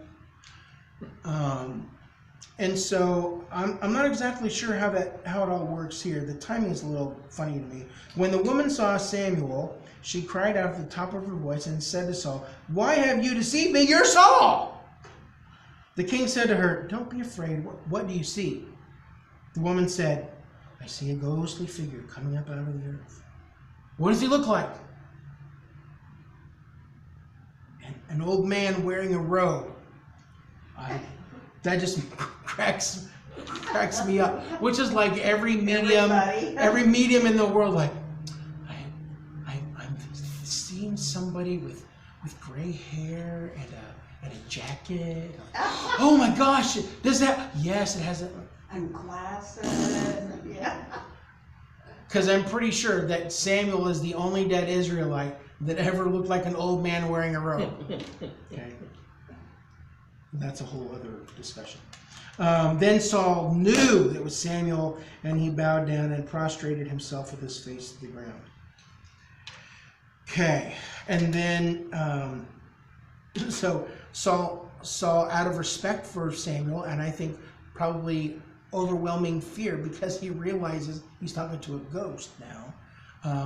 And so I'm not exactly sure how it all works here. The timing is a little funny to me. When the woman saw Samuel, she cried out at the top of her voice and said to Saul, "Why have you deceived me? You're Saul!" The king said to her, "Don't be afraid. What do you see?" The woman said, "I see a ghostly figure coming up out of the earth." "What does he look like?" "An old man wearing a robe." That just cracks me up. Which is like every medium in the world. Like, I'm seeing somebody with gray hair and a jacket. Oh my gosh! Does that? Yes, it has a. And glasses, yeah. Because I'm pretty sure that Samuel is the only dead Israelite that ever looked like an old man wearing a robe. Okay. That's a whole other discussion. Then Saul knew that it was Samuel, and he bowed down and prostrated himself with his face to the ground. Okay, and then so Saul, out of respect for Samuel, and I think probably overwhelming fear because he realizes he's talking to a ghost now,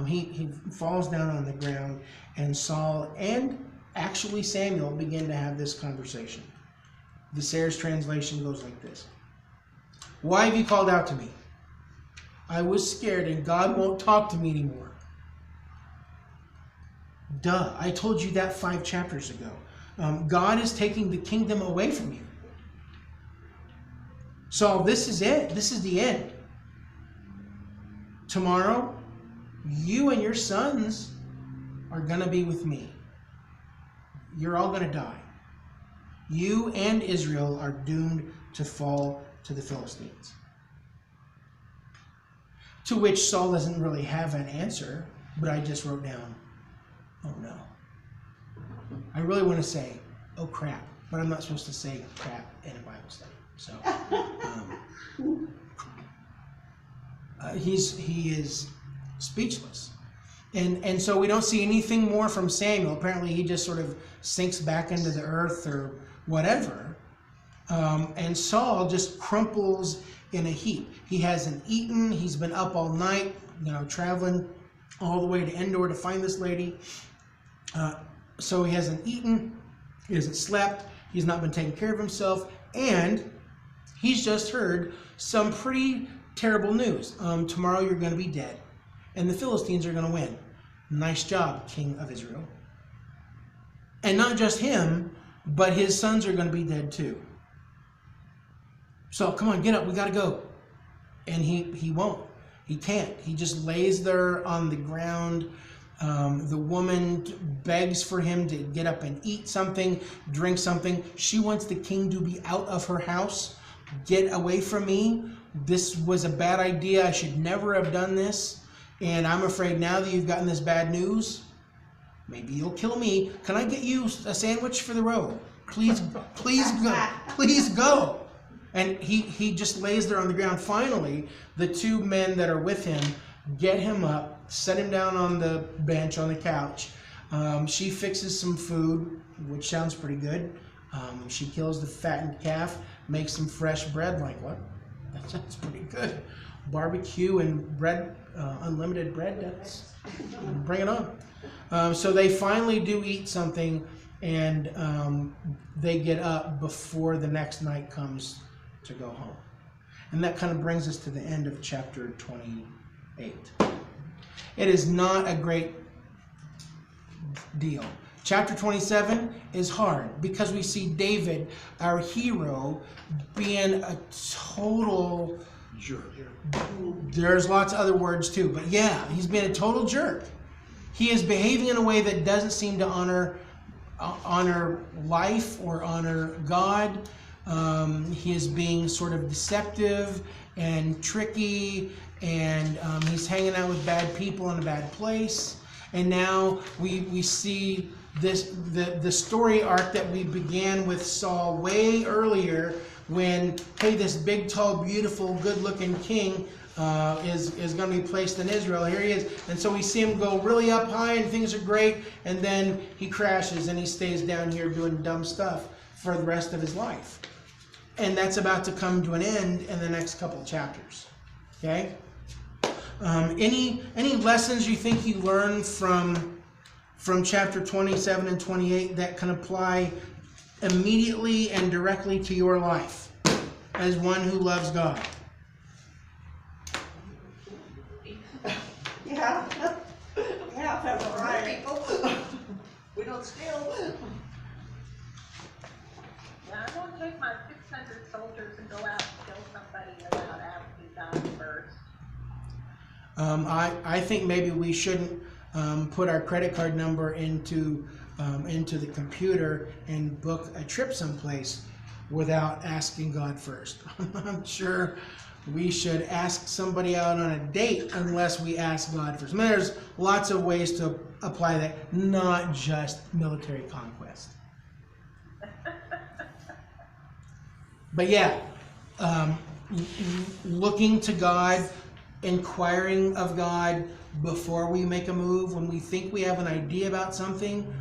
he falls down on the ground, and Saul and actually Samuel begin to have this conversation. The Sayers translation goes like this: "Why have you called out to me? I was scared and God won't talk to me anymore." Duh, I told you that 5 chapters ago. God is taking the kingdom away from you. So this is it. This is the end. Tomorrow, you and your sons are going to be with me. You're all going to die. You and Israel are doomed to fall to the Philistines. To which Saul doesn't really have an answer, but I just wrote down, oh no. I really want to say, oh crap, but I'm not supposed to say crap in a Bible study. So he is speechless. And so we don't see anything more from Samuel. Apparently he just sort of sinks back into the earth or whatever. And Saul just crumples in a heap. He hasn't eaten. He's been up all night, traveling all the way to Endor to find this lady. So he hasn't eaten. He hasn't slept. He's not been taking care of himself. And he's just heard some pretty terrible news. Tomorrow you're going to be dead. And the Philistines are going to win. Nice job, King of Israel. And not just him, but his sons are going to be dead too. So come on, get up, we got to go. And he won't. He can't. He just lays there on the ground. The woman begs for him to get up and eat something, drink something. She wants the king to be out of her house. Get away from me. This was a bad idea. I should never have done this. And I'm afraid now that you've gotten this bad news, maybe you'll kill me. Can I get you a sandwich for the road? Please, please, please go. And he just lays there on the ground. Finally, the two men that are with him get him up, set him down on the bench, on the couch. She fixes some food, which sounds pretty good. She kills the fattened calf, makes some fresh bread. Like, what? That sounds pretty good. Barbecue and bread, unlimited bread, that's, bring it on. So they finally do eat something, and they get up before the next night comes to go home. And that kind of brings us to the end of chapter 28. It is not a great deal. Chapter 27 is hard because we see David, our hero, being a total Jerk. There's lots of other words too, but yeah, he's been a total jerk. He is behaving in a way that doesn't seem to honor life or honor God. He is being sort of deceptive and tricky, and he's hanging out with bad people in a bad place. And now we see the story arc that we began with Saul way earlier, when, hey, this big, tall, beautiful, good-looking king is going to be placed in Israel. Here he is. And so we see him go really up high and things are great, and then he crashes and he stays down here doing dumb stuff for the rest of his life. And that's about to come to an end in the next couple of chapters. Okay? Any lessons you think you learned from chapter 27 and 28 that can apply immediately and directly to your life as one who loves God? Yeah. Yeah, that's all right. We don't steal. Yeah, I won't take my 600 soldiers and go out and kill somebody without asking God first. I think maybe we shouldn't put our credit card number into the computer and book a trip someplace without asking God first. I'm sure we should ask somebody out on a date unless we ask God first. I mean, there's lots of ways to apply that, not just military conquest. But yeah, looking to God, inquiring of God before we make a move. When we think we have an idea about something,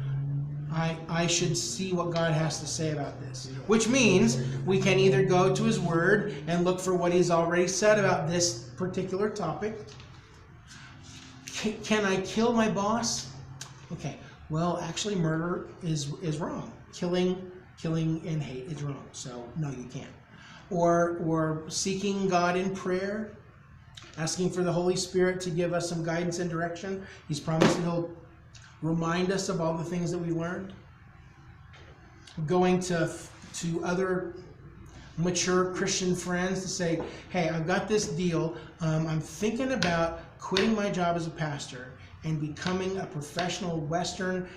I should see what God has to say about this. Which means we can either go to His Word and look for what He's already said about this particular topic. Can I kill my boss? Okay, well, actually murder is wrong. Killing in hate is wrong. So no, you can't. Or seeking God in prayer, asking for the Holy Spirit to give us some guidance and direction. He's promised He'll remind us of all the things that we learned. Going to other mature Christian friends to say, hey, I've got this deal. I'm thinking about quitting my job as a pastor and becoming a professional Western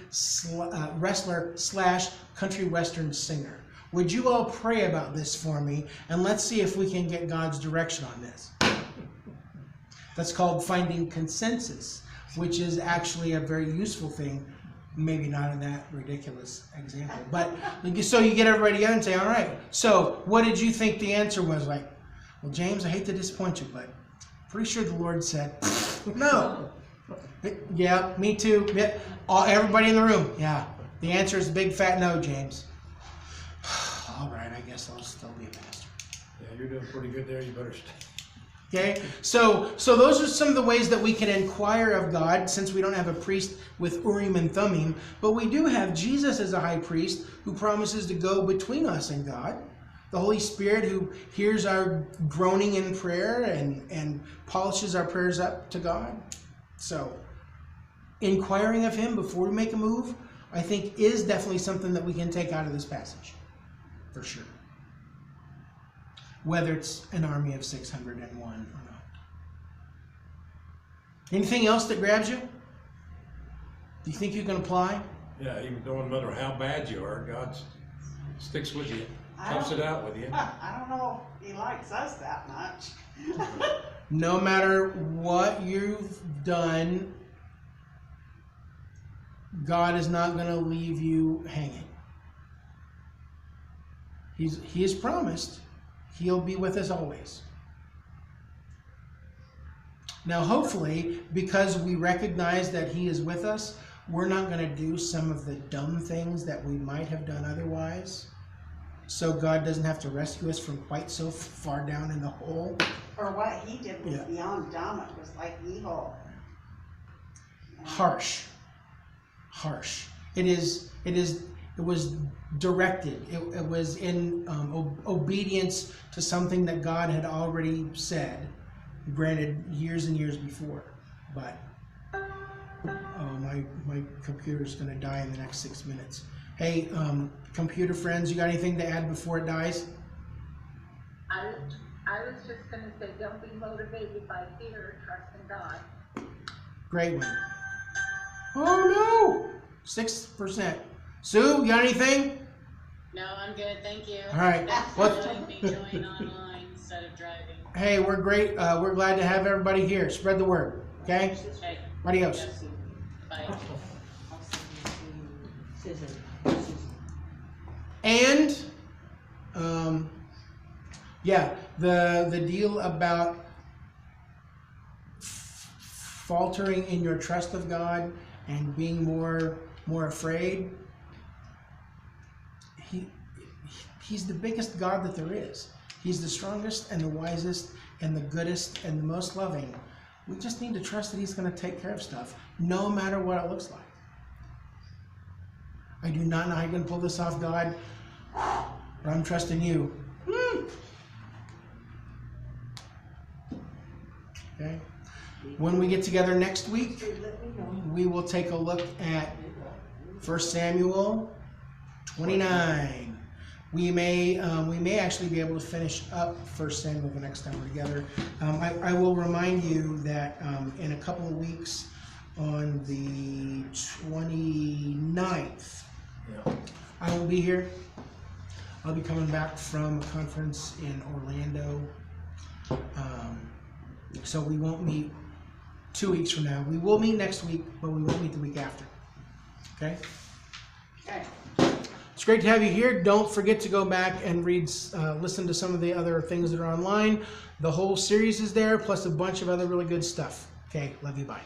wrestler / country Western singer. Would you all pray about this for me? And let's see if we can get God's direction on this. That's called finding consensus, which is actually a very useful thing. Maybe not in that ridiculous example. But so you get everybody together and say, all right, so what did you think the answer was? Like, well, James, I hate to disappoint you, but pretty sure the Lord said, no. Yeah, me too. Yeah. Everybody in the room. Yeah. The answer is a big fat no, James. All right, I guess I'll still be a pastor. Yeah, you're doing pretty good there. You better stay. Okay, so those are some of the ways that we can inquire of God, since we don't have a priest with Urim and Thummim, but we do have Jesus as a high priest who promises to go between us and God. The Holy Spirit who hears our groaning in prayer and polishes our prayers up to God. So, inquiring of Him before we make a move, I think is definitely something that we can take out of this passage, for sure. Whether it's an army of 601 or not. Anything else that grabs you? Do you think you can apply? Yeah, even no matter how bad you are, God sticks with you, toughs it out with you. I don't know if He likes us that much. No matter what you've done, God is not going to leave you hanging. He has promised he'll be with us always. Now, hopefully, because we recognize that he is with us, we're not going to do some of the dumb things that we might have done otherwise. So God doesn't have to rescue us from quite so far down in the hole. Or what he did was Yeah. beyond dumb, it was like evil. Harsh. It was directed. It was in obedience to something that God had already said, granted years and years before. But my computer's gonna die in the next 6 minutes. Hey, computer friends, you got anything to add before it dies? I was just gonna say, don't be motivated by fear, trust in God. Great one. Oh no! 6%. Sue, you got anything? No, I'm good, thank you. All right. Thanks for What- letting me join online instead of driving. Hey, we're great. We're glad to have everybody here. Spread the word. Okay? Hey, Adios. yes, bye. And yeah, the deal about faltering in your trust of God and being more afraid. He's the biggest God that there is. He's the strongest and the wisest and the goodest and the most loving. We just need to trust that he's going to take care of stuff, no matter what it looks like. I do not know how you're going to pull this off, God, but I'm trusting you. Okay. When we get together next week, we will take a look at 1 Samuel 29. We may actually be able to finish up 1 Samuel the next time we're together. I will remind you that in a couple of weeks, on the 29th, Yeah. I will be here. I'll be coming back from a conference in Orlando. So we won't meet 2 weeks from now. We will meet next week, but we won't meet the week after. Okay? Okay. It's great to have you here. Don't forget to go back and listen to some of the other things that are online. The whole series is there, plus a bunch of other really good stuff. Okay, love you, bye.